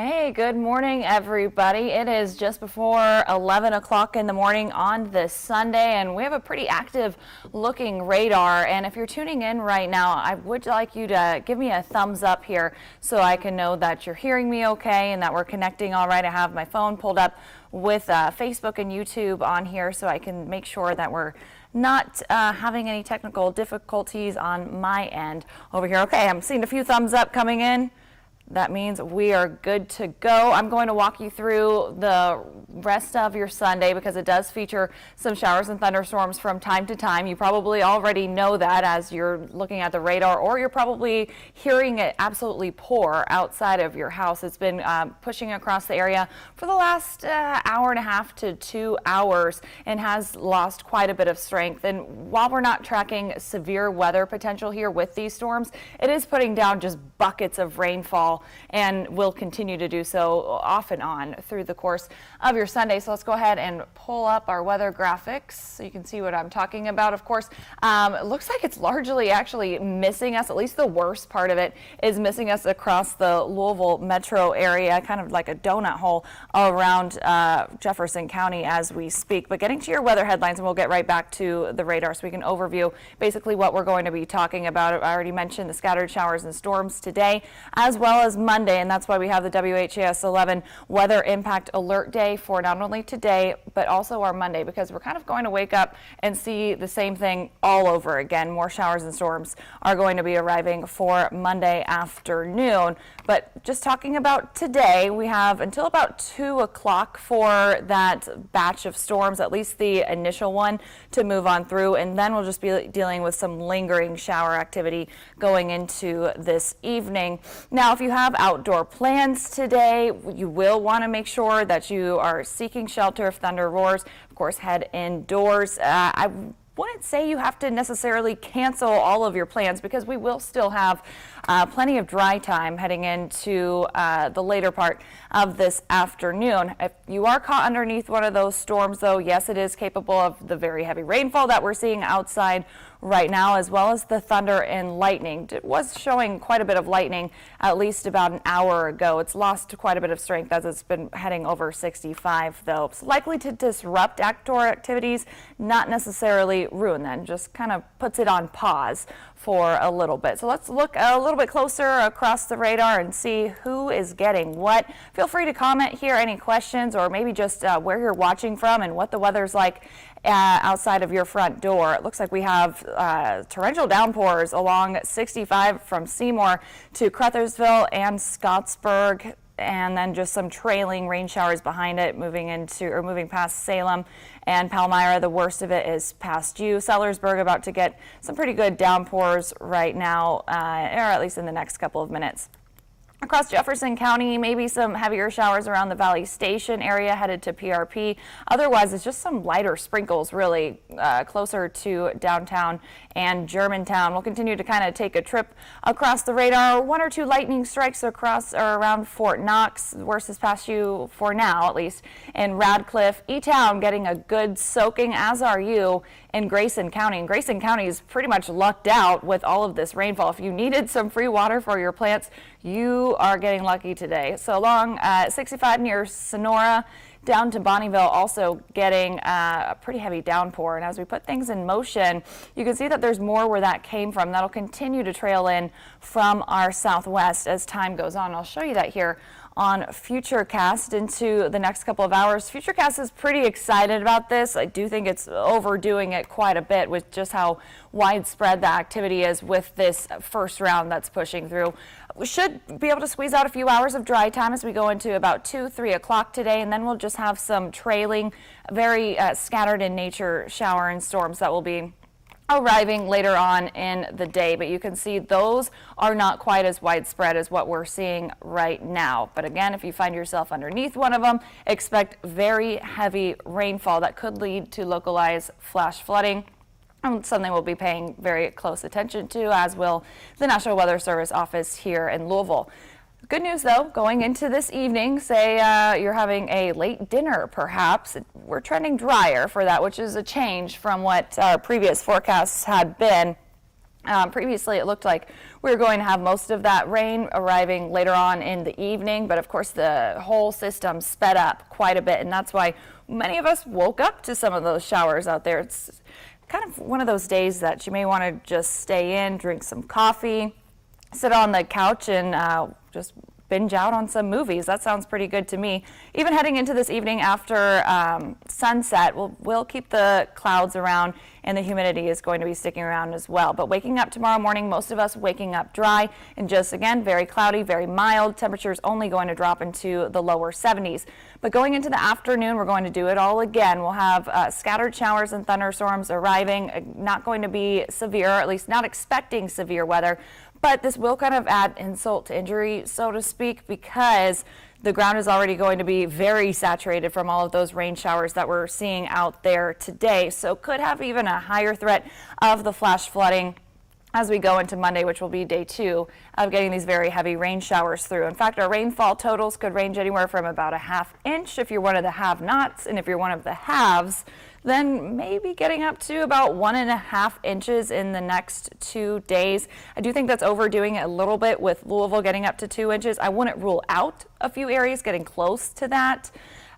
Hey, good morning, everybody. It is just before 11 o'clock in the morning on this Sunday, and we have a pretty active looking radar. And if you're tuning in right now, I would like you to give me a thumbs up here so I can know that you're hearing me okay and that we're connecting all right. I have my phone pulled up with Facebook and YouTube on here so I can make sure that we're not having any technical difficulties on my end over here. Okay, I'm seeing a few thumbs up coming in. That means we are good to go. I'm going to walk you through the rest of your Sunday because it does feature some showers and thunderstorms from time to time. You probably already know that as you're looking at the radar, or you're probably hearing it absolutely pour outside of your house. It's been pushing across the area for the last hour and a half to 2 hours and has lost quite a bit of strength. And while we're not tracking severe weather potential here with these storms, it is putting down just buckets of rainfall and will continue to do so off and on through the course of your Sunday. So let's go ahead and pull up our weather graphics so you can see what I'm talking about. Of course, it looks like it's largely actually missing us. At least the worst part of it is missing us across the Louisville metro area, kind of like a donut hole around Jefferson County as we speak. But getting to your weather headlines, and we'll get right back to the radar so we can overview basically what we're going to be talking about. I already mentioned the scattered showers and storms today, as well as Monday, and that's why we have the WHAS 11 weather impact alert day for not only today but also our Monday, because we're kind of going to wake up and see the same thing all over again. More showers and storms are going to be arriving for Monday afternoon. But just talking about today, we have until about 2 o'clock for that batch of storms, at least the initial one, to move on through, and then we'll just be dealing with some lingering shower activity going into this evening. Now, if you have outdoor plans today, you will want to make sure that you are seeking shelter if thunder roars. Of course, head indoors. I wouldn't say you have to necessarily cancel all of your plans because we will still have plenty of dry time heading into the later part of this afternoon. If you are caught underneath one of those storms, though, yes, it is capable of the very heavy rainfall that we're seeing outside right now, as well as the thunder and lightning. It was showing quite a bit of lightning at least about an hour ago. It's lost quite a bit of strength as it's been heading over 65, though. It's likely to disrupt outdoor activities, not necessarily ruin them, just kind of puts it on pause for a little bit. So let's look a little bit closer across the radar and see who is getting what. Feel free to comment here any questions, or maybe just where you're watching from and what the weather's like outside of your front door. It looks like we have torrential downpours along 65 from Seymour to Crothersville and Scottsburg, and then just some trailing rain showers behind it moving past Salem and Palmyra. The worst of it is past you. Sellersburg about to get some pretty good downpours right now, or at least in the next couple of minutes. Across Jefferson County, maybe some heavier showers around the Valley Station area headed to PRP. Otherwise, it's just some lighter sprinkles really closer to downtown and Germantown. We'll continue to kind of take a trip across the radar. 1 or 2 lightning strikes across or around Fort Knox. Worst is past you for now, at least. In Radcliffe, E-Town getting a good soaking, as are you in Grayson County. And Grayson County is pretty much lucked out with all of this rainfall. If you needed some free water for your plants, you are getting lucky today. So along 65 near Sonora, down to Bonneville, also getting a pretty heavy downpour. And as we put things in motion, you can see that there's more where that came from. That'll continue to trail in from our southwest as time goes on. I'll show you that here on Futurecast into the next couple of hours. Futurecast is pretty excited about this. I do think it's overdoing it quite a bit with just how widespread the activity is with this first round that's pushing through. We should be able to squeeze out a few hours of dry time as we go into about 2-3 o'clock today, and then we'll just have some trailing, very scattered in nature shower and storms that will be arriving later on in the day. But you can see those are not quite as widespread as what we're seeing right now. But again, if you find yourself underneath one of them, expect very heavy rainfall that could lead to localized flash flooding. Something we'll be paying very close attention to, as will the National Weather Service office here in Louisville. Good news, though, going into this evening, say you're having a late dinner, perhaps. We're trending drier for that, which is a change from what our previous forecasts had been. Previously, it looked like we were going to have most of that rain arriving later on in the evening, but of course the whole system sped up quite a bit, and that's why many of us woke up to some of those showers out there. It's kind of one of those days that you may want to just stay in, drink some coffee, sit on the couch, and just binge out on some movies. That sounds pretty good to me. Even heading into this evening after sunset, we'll keep the clouds around, and the humidity is going to be sticking around as well. But waking up tomorrow morning, most of us waking up dry and just, again, very cloudy, very mild. Temperatures only going to drop into the lower 70s. But going into the afternoon, we're going to do it all again. We'll have scattered showers and thunderstorms arriving, not going to be severe, or at least not expecting severe weather. But this will kind of add insult to injury, so to speak, because the ground is already going to be very saturated from all of those rain showers that we're seeing out there today. So could have even a higher threat of the flash flooding as we go into Monday, which will be day 2 of getting these very heavy rain showers through. In fact, our rainfall totals could range anywhere from about a ½ inch if you're one of the have-nots, and if you're one of the haves, then maybe getting up to about 1½ inches in the next 2 days. I do think that's overdoing it a little bit with Louisville getting up to 2 inches. I wouldn't rule out a few areas getting close to that.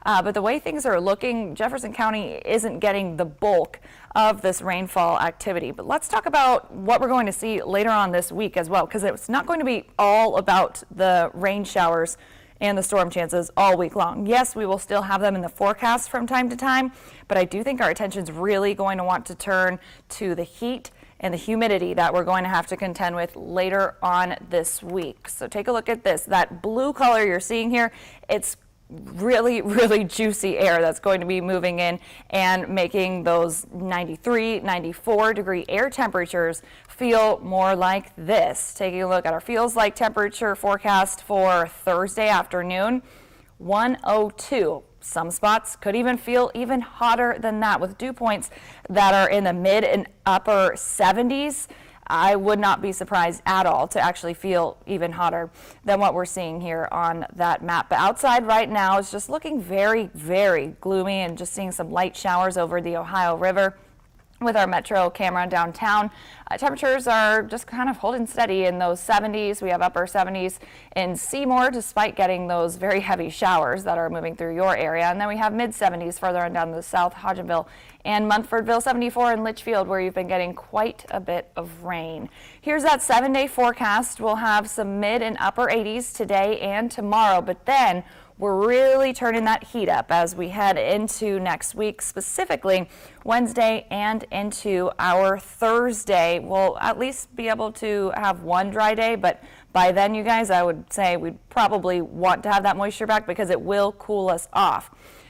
But the way things are looking, Jefferson County isn't getting the bulk of this rainfall activity. But let's talk about what we're going to see later on this week as well, because it's not going to be all about the rain showers and the storm chances all week long. Yes, we will still have them in the forecast from time to time, but I do think our attention's really going to want to turn to the heat and the humidity that we're going to have to contend with later on this week. So take a look at this. That blue color you're seeing here, it's really, really juicy air that's going to be moving in and making those 93, 94 degree air temperatures feel more like this. Taking a look at our feels like temperature forecast for Thursday afternoon, 102. Some spots could even feel even hotter than that with dew points that are in the mid and upper 70s. I would not be surprised at all to actually feel even hotter than what we're seeing here on that map. But outside right now is just looking very, very gloomy, and just seeing some light showers over the Ohio River. With our metro camera downtown, temperatures are just kind of holding steady in those 70s. We have upper 70s in Seymour, despite getting those very heavy showers that are moving through your area. And then we have mid 70s further on down the south, Hodgenville and Munfordville, 74 in Litchfield, where you've been getting quite a bit of rain. Here's that 7-day forecast. We'll have some mid and upper 80s today and tomorrow, but then we're really turning that heat up as we head into next week, specifically Wednesday and into our Thursday. We'll at least be able to have one dry day, but by then, you guys, I would say we'd probably want to have that moisture back because it will cool us off.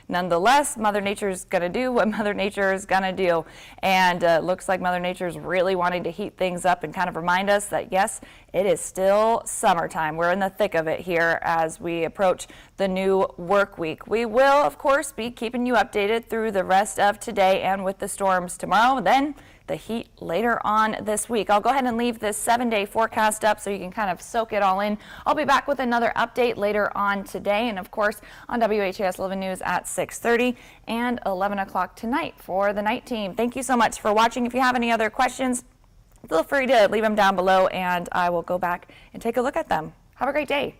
Nonetheless, Mother Nature's going to do what Mother Nature is going to do. And looks like Mother Nature's really wanting to heat things up and kind of remind us that, yes, it is still summertime. We're in the thick of it here as we approach the new work week. We will, of course, be keeping you updated through the rest of today and with the storms tomorrow. Then the heat later on this week. I'll go ahead and leave this 7-day forecast up so you can kind of soak it all in. I'll be back with another update later on today, and of course on WHAS 11 News at 6:30 and 11 o'clock tonight for the night team. Thank you so much for watching. If you have any other questions, feel free to leave them down below and I will go back and take a look at them. Have a great day.